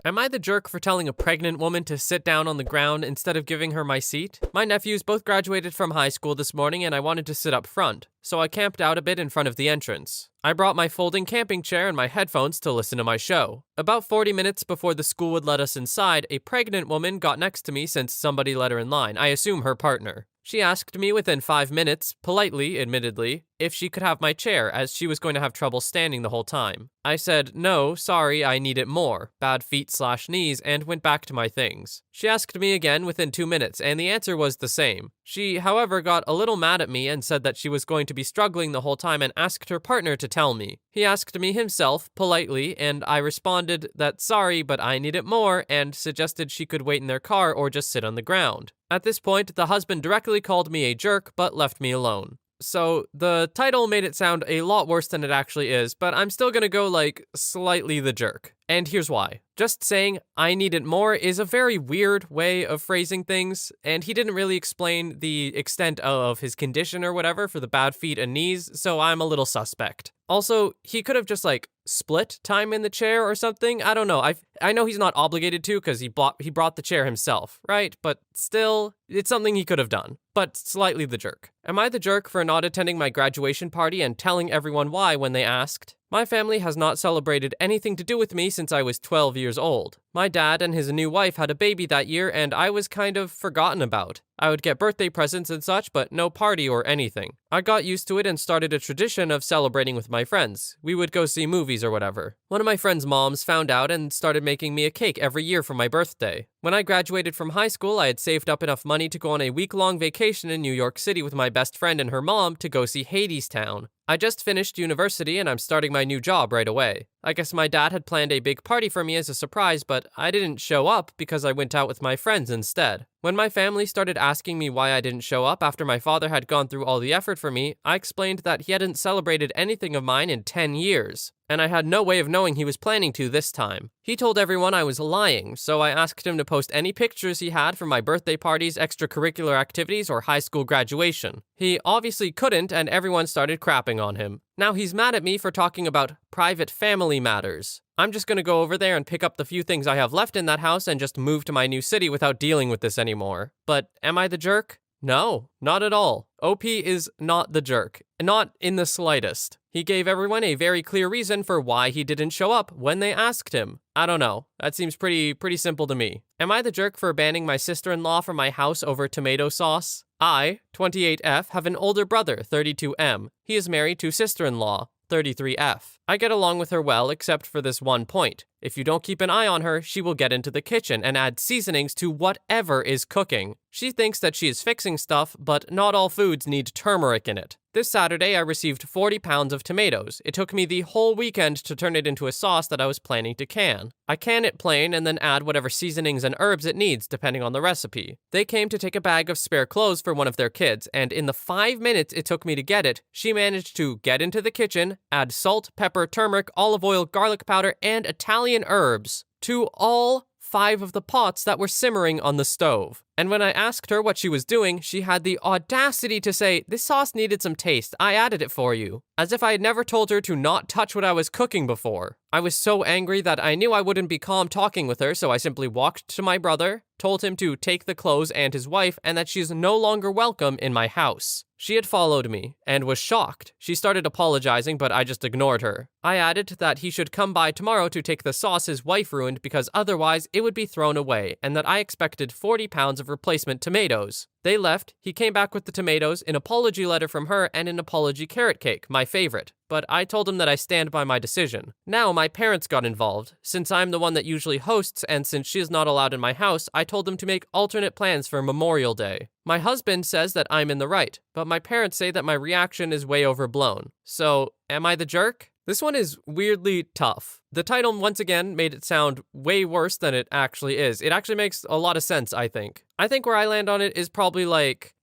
Am I the jerk for telling a pregnant woman to sit down on the ground instead of giving her my seat? My nephews both graduated from high school this morning and I wanted to sit up front, so I camped out a bit in front of the entrance. I brought my folding camping chair and my headphones to listen to my show. About 40 minutes before the school would let us inside, a pregnant woman got next to me since somebody let her in line, I assume her partner. She asked me within 5 minutes, politely, admittedly, if she could have my chair, as she was going to have trouble standing the whole time. I said, no, sorry, I need it more, bad feet/knees, and went back to my things. She asked me again within 2 minutes, and the answer was the same. She, however, got a little mad at me and said that she was going to be struggling the whole time and asked her partner to tell me. He asked me himself, politely, and I responded that sorry, but I need it more, and suggested she could wait in their car or just sit on the ground. At this point, the husband directly called me a jerk, but left me alone. So, the title made it sound a lot worse than it actually is, but I'm still gonna go, slightly the jerk. And here's why. Just saying, I need it more is a very weird way of phrasing things, and he didn't really explain the extent of his condition or whatever for the bad feet and knees, so I'm a little suspect. Also, he could have just, split time in the chair or something. I don't know. I know he's not obligated to because he brought the chair himself, right? But still, it's something he could have done. But slightly the jerk. Am I the jerk for not attending my graduation party and telling everyone why when they asked? My family has not celebrated anything to do with me since I was 12 years old. My dad and his new wife had a baby that year and I was kind of forgotten about. I would get birthday presents and such, but no party or anything. I got used to it and started a tradition of celebrating with my friends. We would go see movies or whatever. One of my friend's moms found out and started making me a cake every year for my birthday. When I graduated from high school, I had saved up enough money to go on a week-long vacation in New York City with my best friend and her mom to go see Hadestown. I just finished university and I'm starting my new job right away. I guess my dad had planned a big party for me as a surprise, but I didn't show up because I went out with my friends instead. When my family started asking me why I didn't show up after my father had gone through all the effort for me, I explained that he hadn't celebrated anything of mine in 10 years, and I had no way of knowing he was planning to this time. He told everyone I was lying, so I asked him to post any pictures he had from my birthday parties, extracurricular activities, or high school graduation. He obviously couldn't, and everyone started crapping on him. Now he's mad at me for talking about private family matters. I'm just gonna go over there and pick up the few things I have left in that house and just move to my new city without dealing with this anymore. But am I the jerk? No, not at all. OP is not the jerk. Not in the slightest. He gave everyone a very clear reason for why he didn't show up when they asked him. I don't know. That seems pretty simple to me. Am I the jerk for banning my sister-in-law from my house over tomato sauce? I, 28F, have an older brother, 32M. He is married to sister-in-law, 33F. I get along with her well, except for this one point. If you don't keep an eye on her, she will get into the kitchen and add seasonings to whatever is cooking. She thinks that she is fixing stuff, but not all foods need turmeric in it. This Saturday, I received 40 pounds of tomatoes. It took me the whole weekend to turn it into a sauce that I was planning to can. I can it plain and then add whatever seasonings and herbs it needs, depending on the recipe. They came to take a bag of spare clothes for one of their kids, and in the 5 minutes it took me to get it, she managed to get into the kitchen, add salt, pepper, turmeric, olive oil, garlic powder, and Italian herbs to all 5 of the pots that were simmering on the stove. And when I asked her what she was doing, she had the audacity to say, "This sauce needed some taste. I added it for you." As if I had never told her to not touch what I was cooking before. I was so angry that I knew I wouldn't be calm talking with her, so I simply walked to my brother, told him to take the clothes and his wife, and that she's no longer welcome in my house. She had followed me, and was shocked. She started apologizing, but I just ignored her. I added that he should come by tomorrow to take the sauce his wife ruined because otherwise it would be thrown away, and that I expected 40 pounds of replacement tomatoes. They left, he came back with the tomatoes, an apology letter from her, and an apology carrot cake, my favorite. But I told him that I stand by my decision. Now my parents got involved. Since I'm the one that usually hosts, and since she is not allowed in my house, I told them to make alternate plans for Memorial Day. My husband says that I'm in the right, but my parents say that my reaction is way overblown. So, am I the jerk? This one is weirdly tough. The title, once again, made it sound way worse than it actually is. It actually makes a lot of sense, I think. I think where I land on it is probably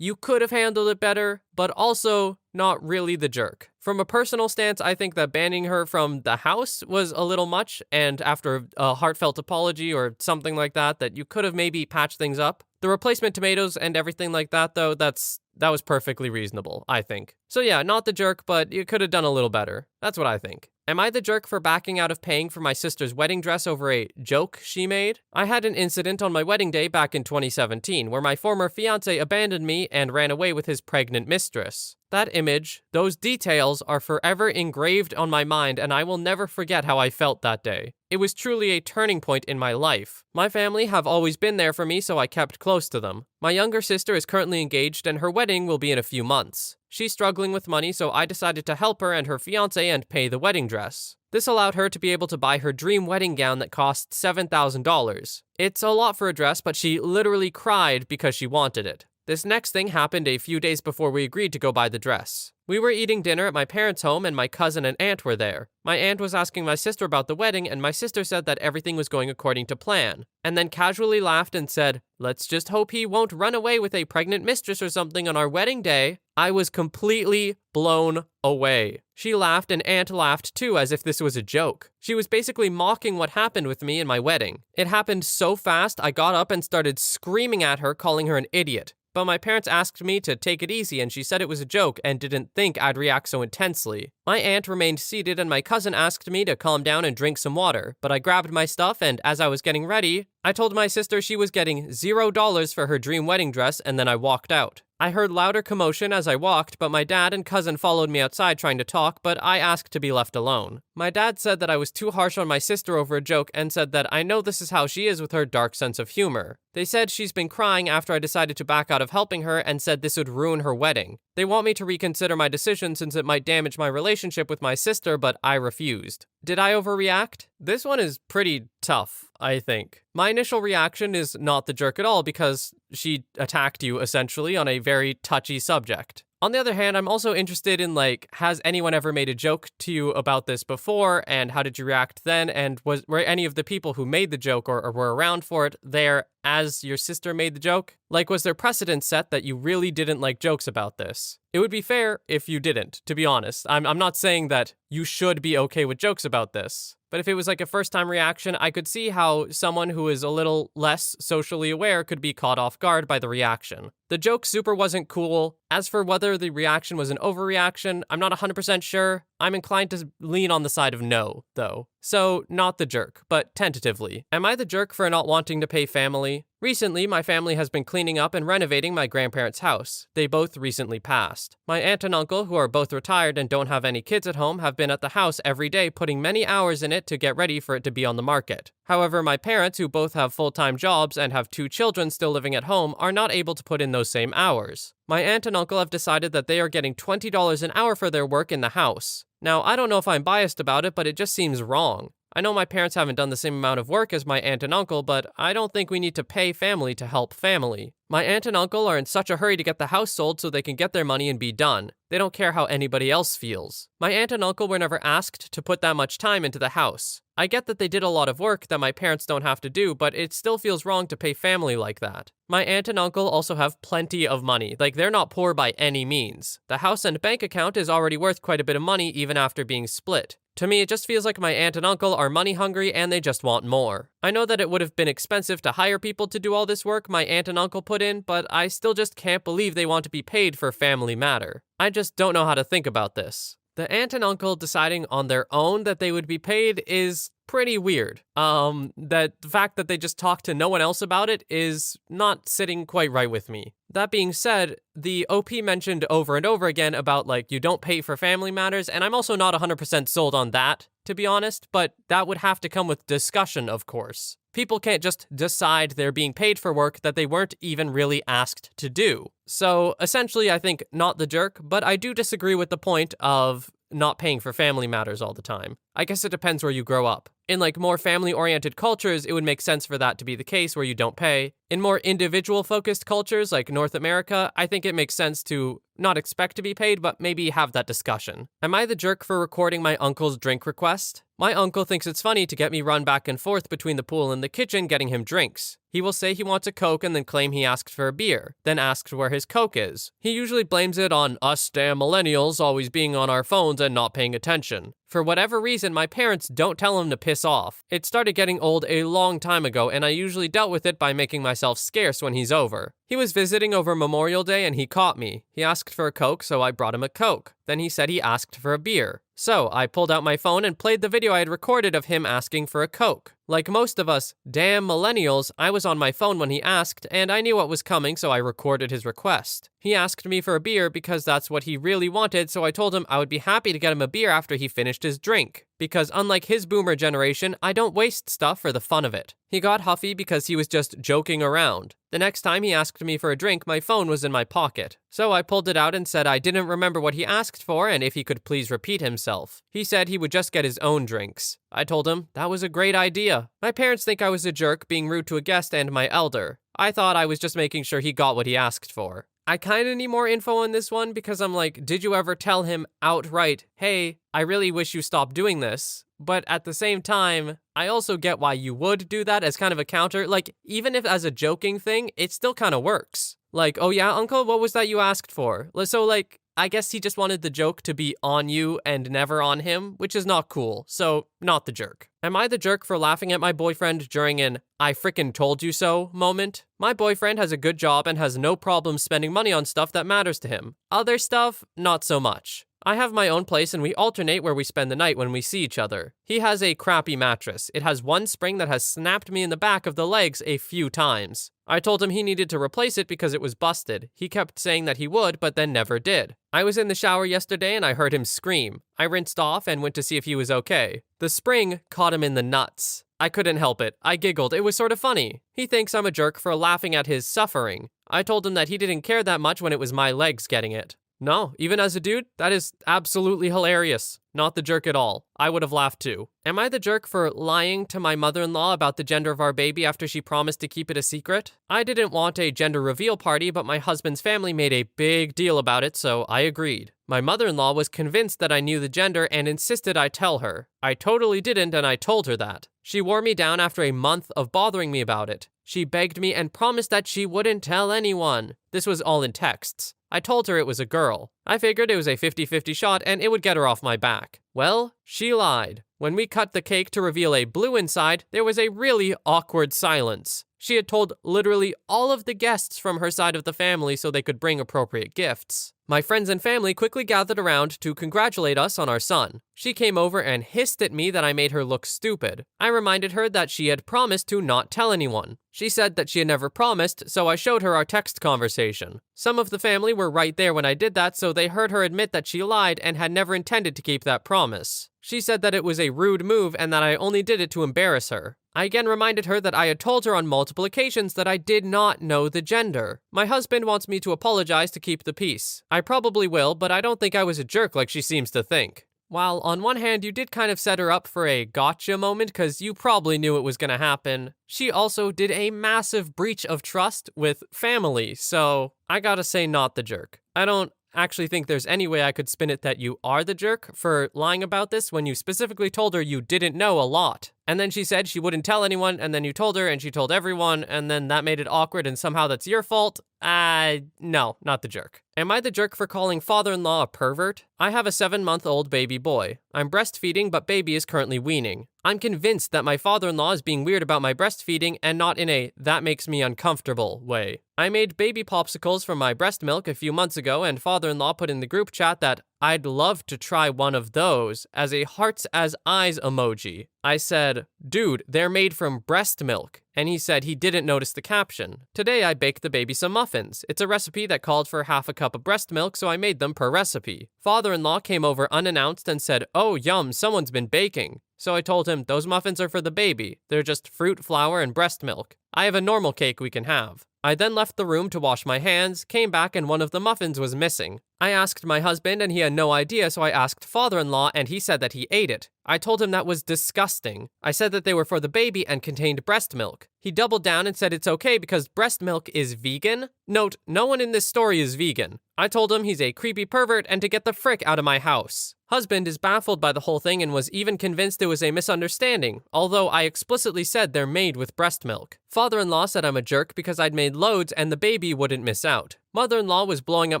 you could have handled it better, but also not really the jerk. From a personal stance, I think that banning her from the house was a little much, and after a heartfelt apology or something like that, that you could have maybe patched things up. The replacement tomatoes and everything like that, though, that's that was perfectly reasonable, I think. So yeah, not the jerk, but you could have done a little better. That's what I think. Am I the jerk for backing out of paying for my sister's wedding dress over a joke she made? I had an incident on my wedding day back in 2017 where my former fiancé abandoned me and ran away with his pregnant mistress. That image, those details are forever engraved on my mind, and I will never forget how I felt that day. It was truly a turning point in my life. My family have always been there for me, so I kept close to them. My younger sister is currently engaged and her wedding will be in a few months. She's struggling with money, so I decided to help her and her fiancé and pay the wedding dress. This allowed her to be able to buy her dream wedding gown that cost $7,000. It's a lot for a dress, but she literally cried because she wanted it. This next thing happened a few days before we agreed to go buy the dress. We were eating dinner at my parents' home and my cousin and aunt were there. My aunt was asking my sister about the wedding and my sister said that everything was going according to plan, and then casually laughed and said, "Let's just hope he won't run away with a pregnant mistress or something on our wedding day." I was completely blown away. She laughed and aunt laughed too, as if this was a joke. She was basically mocking what happened with me and my wedding. It happened so fast, I got up and started screaming at her, calling her an idiot. But my parents asked me to take it easy and she said it was a joke and didn't think I'd react so intensely. My aunt remained seated and my cousin asked me to calm down and drink some water, but I grabbed my stuff and as I was getting ready, I told my sister she was getting $0 for her dream wedding dress and then I walked out. I heard louder commotion as I walked, but my dad and cousin followed me outside trying to talk, but I asked to be left alone. My dad said that I was too harsh on my sister over a joke and said that I know this is how she is with her dark sense of humor. They said she's been crying after I decided to back out of helping her and said this would ruin her wedding. They want me to reconsider my decision since it might damage my relationship with my sister, but I refused. Did I overreact? This one is pretty tough, I think. My initial reaction is not the jerk at all because she attacked you essentially on a very touchy subject. On the other hand, I'm also interested in has anyone ever made a joke to you about this before and how did you react then? And were any of the people who made the joke or were around for it there as your sister made the joke? Was there precedent set that you really didn't like jokes about this? It would be fair if you didn't, to be honest. I'm not saying that you should be okay with jokes about this. But if it was a first-time reaction, I could see how someone who is a little less socially aware could be caught off guard by the reaction. The joke super wasn't cool. As for whether the reaction was an overreaction, I'm not 100% sure. I'm inclined to lean on the side of no, though. So, not the jerk, but tentatively. Am I the jerk for not wanting to pay family? Recently, my family has been cleaning up and renovating my grandparents' house. They both recently passed. My aunt and uncle, who are both retired and don't have any kids at home, have been at the house every day putting many hours in it to get ready for it to be on the market. However, my parents, who both have full-time jobs and have 2 children still living at home, are not able to put in those same hours. My aunt and uncle have decided that they are getting $20 an hour for their work in the house. Now, I don't know if I'm biased about it, but it just seems wrong. I know my parents haven't done the same amount of work as my aunt and uncle, but I don't think we need to pay family to help family. My aunt and uncle are in such a hurry to get the house sold so they can get their money and be done. They don't care how anybody else feels. My aunt and uncle were never asked to put that much time into the house. I get that they did a lot of work that my parents don't have to do, but it still feels wrong to pay family like that. My aunt and uncle also have plenty of money. They're not poor by any means. The house and bank account is already worth quite a bit of money even after being split. To me, it just feels like my aunt and uncle are money hungry and they just want more. I know that it would have been expensive to hire people to do all this work my aunt and uncle put in, but I still just can't believe they want to be paid for family matter. I just don't know how to think about this. The aunt and uncle deciding on their own that they would be paid is pretty weird. The fact that they just talk to no one else about it is not sitting quite right with me. That being said, the OP mentioned over and over again about you don't pay for family matters, and I'm also not 100% sold on that, to be honest, but that would have to come with discussion, of course. People can't just decide they're being paid for work that they weren't even really asked to do. So essentially, I think not the jerk, but I do disagree with the point of not paying for family matters all the time. I guess it depends where you grow up. In more family-oriented cultures, it would make sense for that to be the case where you don't pay. In more individual-focused cultures like North America, I think it makes sense to not expect to be paid, but maybe have that discussion. Am I the jerk for recording my uncle's drink request? My uncle thinks it's funny to get me run back and forth between the pool and the kitchen getting him drinks. He will say he wants a Coke and then claim he asked for a beer, then asks where his Coke is. He usually blames it on us damn millennials always being on our phones and not paying attention. For whatever reason, my parents don't tell him to piss off. It started getting old a long time ago, and I usually dealt with it by making myself scarce when he's over. He was visiting over Memorial Day and he caught me. He asked for a Coke, so I brought him a Coke. Then he said he asked for a beer. So I pulled out my phone and played the video I had recorded of him asking for a Coke. Like most of us damn millennials, I was on my phone when he asked, and I knew what was coming, so I recorded his request. He asked me for a beer because that's what he really wanted, so I told him I would be happy to get him a beer after he finished his drink. Because unlike his boomer generation, I don't waste stuff for the fun of it. He got huffy because he was just joking around. The next time he asked me for a drink, my phone was in my pocket. So I pulled it out and said I didn't remember what he asked for and if he could please repeat himself. He said he would just get his own drinks. I told him that was a great idea. My parents think I was a jerk being rude to a guest and my elder. I thought I was just making sure he got what he asked for. I kind of need more info on this one because I'm like, did you ever tell him outright, hey, I really wish you stopped doing this? But at the same time, I also get why you would do that as kind of a counter. Like, even if as a joking thing, it still kind of works. Like, oh yeah, uncle, what was that you asked for? So like, I guess he just wanted the joke to be on you and never on him, which is not cool, so not the jerk. Am I the jerk for laughing at my boyfriend during an I frickin' told you so moment? My boyfriend has a good job and has no problem spending money on stuff that matters to him. Other stuff, not so much. I have my own place and we alternate where we spend the night when we see each other. He has a crappy mattress. It has one spring that has snapped me in the back of the legs a few times. I told him he needed to replace it because it was busted. He kept saying that he would, but then never did. I was in the shower yesterday and I heard him scream. I rinsed off and went to see if he was okay. The spring caught him in the nuts. I couldn't help it. I giggled. It was sort of funny. He thinks I'm a jerk for laughing at his suffering. I told him that he didn't care that much when it was my legs getting it. No, even as a dude, that is absolutely hilarious. Not the jerk at all. I would have laughed too. Am I the jerk for lying to my mother-in-law about the gender of our baby after she promised to keep it a secret? I didn't want a gender reveal party, but my husband's family made a big deal about it, so I agreed. My mother-in-law was convinced that I knew the gender and insisted I tell her. I totally didn't, and I told her that. She wore me down after a month of bothering me about it. She begged me and promised that she wouldn't tell anyone. This was all in texts. I told her it was a girl. I figured it was a 50-50 shot and it would get her off my back. Well, she lied. When we cut the cake to reveal a blue inside, there was a really awkward silence. She had told literally all of the guests from her side of the family so they could bring appropriate gifts. My friends and family quickly gathered around to congratulate us on our son. She came over and hissed at me that I made her look stupid. I reminded her that she had promised to not tell anyone. She said that she had never promised, so I showed her our text conversation. Some of the family were right there when I did that, so they heard her admit that she lied and had never intended to keep that promise. She said that it was a rude move and that I only did it to embarrass her. I again reminded her that I had told her on multiple occasions that I did not know the gender. My husband wants me to apologize to keep the peace. I probably will, but I don't think I was a jerk like she seems to think. While on one hand you did kind of set her up for a gotcha moment because you probably knew it was going to happen, she also did a massive breach of trust with family, so I gotta say not the jerk. I don't actually think there's any way I could spin it that you are the jerk for lying about this when you specifically told her you didn't know a lot. And then she said she wouldn't tell anyone, and then you told her and she told everyone, and then that made it awkward and somehow that's your fault. No, not the jerk. Am I the jerk for calling father-in-law a pervert? I have a 7-month-old baby boy. I'm breastfeeding, but baby is currently weaning. I'm convinced that my father-in-law is being weird about my breastfeeding and not in a that makes me uncomfortable way. I made baby popsicles from my breast milk a few months ago, and father-in-law put in the group chat that I'd love to try one of those as a hearts as eyes emoji. I said, dude, they're made from breast milk. And he said he didn't notice the caption. Today I baked the baby some muffins. It's a recipe that called for half a cup of breast milk, so I made them per recipe. Father-in-law came over unannounced and said, oh yum, someone's been baking. So I told him, those muffins are for the baby. They're just fruit, flour, and breast milk. I have a normal cake we can have. I then left the room to wash my hands, came back and one of the muffins was missing. I asked my husband and he had no idea, so I asked father-in-law and he said that he ate it. I told him that was disgusting. I said that they were for the baby and contained breast milk. He doubled down and said it's okay because breast milk is vegan. Note, no one in this story is vegan. I told him he's a creepy pervert and to get the frick out of my house. Husband is baffled by the whole thing and was even convinced it was a misunderstanding, although I explicitly said they're made with breast milk. Father-in-law said I'm a jerk because I'd made loads and the baby wouldn't miss out. Mother-in-law was blowing up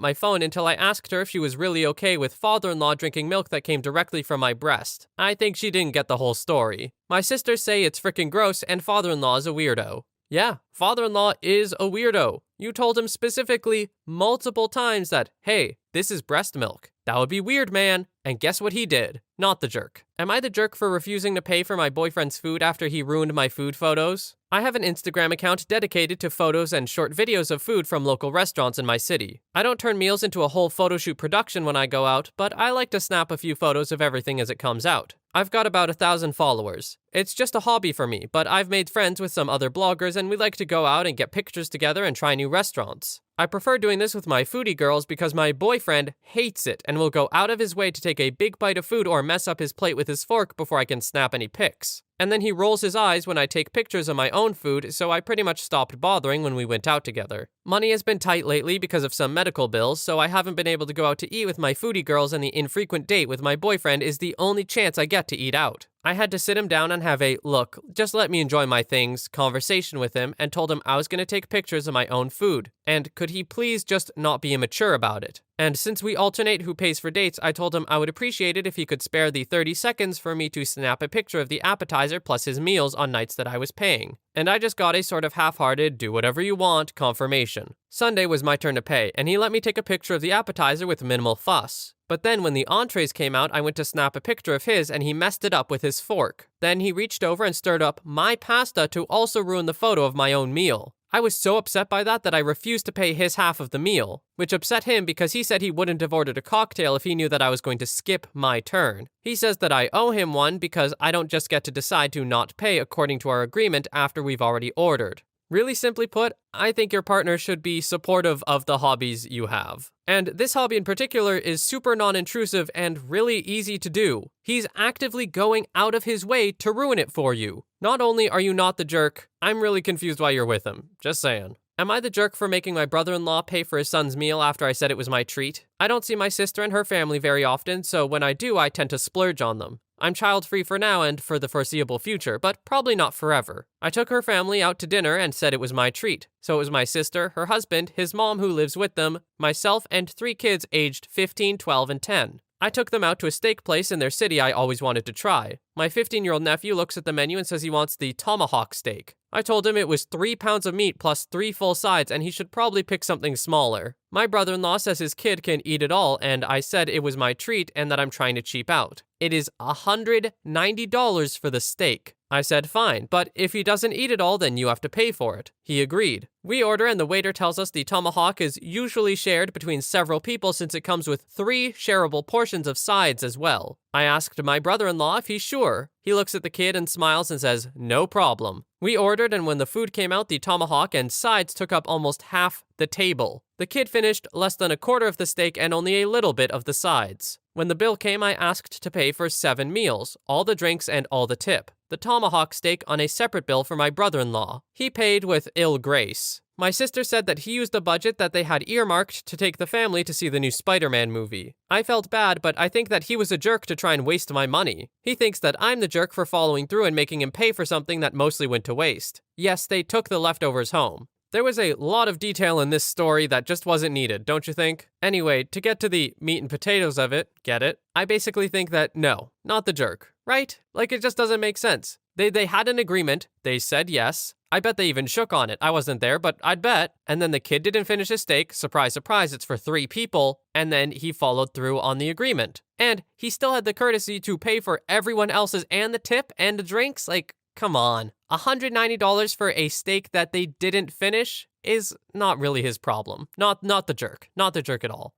my phone until I asked her if she was really okay with father-in-law drinking milk that came directly from my breast. I think she didn't get the whole story. My sisters say it's freaking gross and father-in-law is a weirdo. Yeah, father-in-law is a weirdo. You told him specifically multiple times that, hey, this is breast milk. That would be weird, man. And guess what he did? Not the jerk. Am I the jerk for refusing to pay for my boyfriend's food after he ruined my food photos? I have an Instagram account dedicated to photos and short videos of food from local restaurants in my city. I don't turn meals into a whole photo shoot production when I go out, but I like to snap a few photos of everything as it comes out. I've got about 1,000 followers. It's just a hobby for me, but I've made friends with some other bloggers and we like to go out and get pictures together and try new restaurants. I prefer doing this with my foodie girls because my boyfriend hates it and will go out of his way to take a big bite of food or mess up his plate with his fork before I can snap any pics. And then he rolls his eyes when I take pictures of my own food, so I pretty much stopped bothering when we went out together. Money has been tight lately because of some medical bills, so I haven't been able to go out to eat with my foodie girls, and the infrequent date with my boyfriend is the only chance I get to eat out. I had to sit him down and have a, look, just let me enjoy my things, conversation with him, and told him I was going to take pictures of my own food. And could he please just not be immature about it? And since we alternate who pays for dates, I told him I would appreciate it if he could spare the 30 seconds for me to snap a picture of the appetizer plus his meals on nights that I was paying. And I just got a sort of half-hearted, do whatever you want confirmation. Sunday was my turn to pay, and he let me take a picture of the appetizer with minimal fuss. But then when the entrees came out, I went to snap a picture of his and he messed it up with his fork. Then he reached over and stirred up my pasta to also ruin the photo of my own meal. I was so upset by that I refused to pay his half of the meal, which upset him because he said he wouldn't have ordered a cocktail if he knew that I was going to skip my turn. He says that I owe him one because I don't just get to decide to not pay according to our agreement after we've already ordered. Really simply put, I think your partner should be supportive of the hobbies you have. And this hobby in particular is super non-intrusive and really easy to do. He's actively going out of his way to ruin it for you. Not only are you not the jerk, I'm really confused why you're with him. Just saying. Am I the jerk for making my brother-in-law pay for his son's meal after I said it was my treat? I don't see my sister and her family very often, so when I do, I tend to splurge on them. I'm child-free for now and for the foreseeable future, but probably not forever. I took her family out to dinner and said it was my treat. So it was my sister, her husband, his mom who lives with them, myself, and 3 kids aged 15, 12, and 10. I took them out to a steak place in their city I always wanted to try. My 15-year-old nephew looks at the menu and says he wants the tomahawk steak. I told him it was 3 pounds of meat plus 3 full sides and he should probably pick something smaller. My brother-in-law says his kid can eat it all, and I said it was my treat and that I'm trying to cheap out. It is $190 for the steak. I said fine, but if he doesn't eat it all, then you have to pay for it. He agreed. We order and the waiter tells us the tomahawk is usually shared between several people since it comes with 3 shareable portions of sides as well. I asked my brother-in-law if he's sure. He looks at the kid and smiles and says, no problem. We ordered, and when the food came out, the tomahawk and sides took up almost half the table. The kid finished less than a quarter of the steak and only a little bit of the sides. When the bill came, I asked to pay for 7 meals, all the drinks and all the tip. The tomahawk steak on a separate bill for my brother-in-law. He paid with ill grace. My sister said that he used the budget that they had earmarked to take the family to see the new Spider-Man movie. I felt bad, but I think that he was a jerk to try and waste my money. He thinks that I'm the jerk for following through and making him pay for something that mostly went to waste. Yes, they took the leftovers home. There was a lot of detail in this story that just wasn't needed, don't you think? Anyway, to get to the meat and potatoes of it, get it? I basically think that no, not the jerk, right? Like, it just doesn't make sense. They had an agreement, they said yes. I bet they even shook on it. I wasn't there, but I'd bet. And then the kid didn't finish his steak. Surprise, surprise, it's for 3 people. And then he followed through on the agreement. And he still had the courtesy to pay for everyone else's and the tip and the drinks. Like, come on. $190 for a steak that they didn't finish is not really his problem. Not the jerk. Not the jerk at all.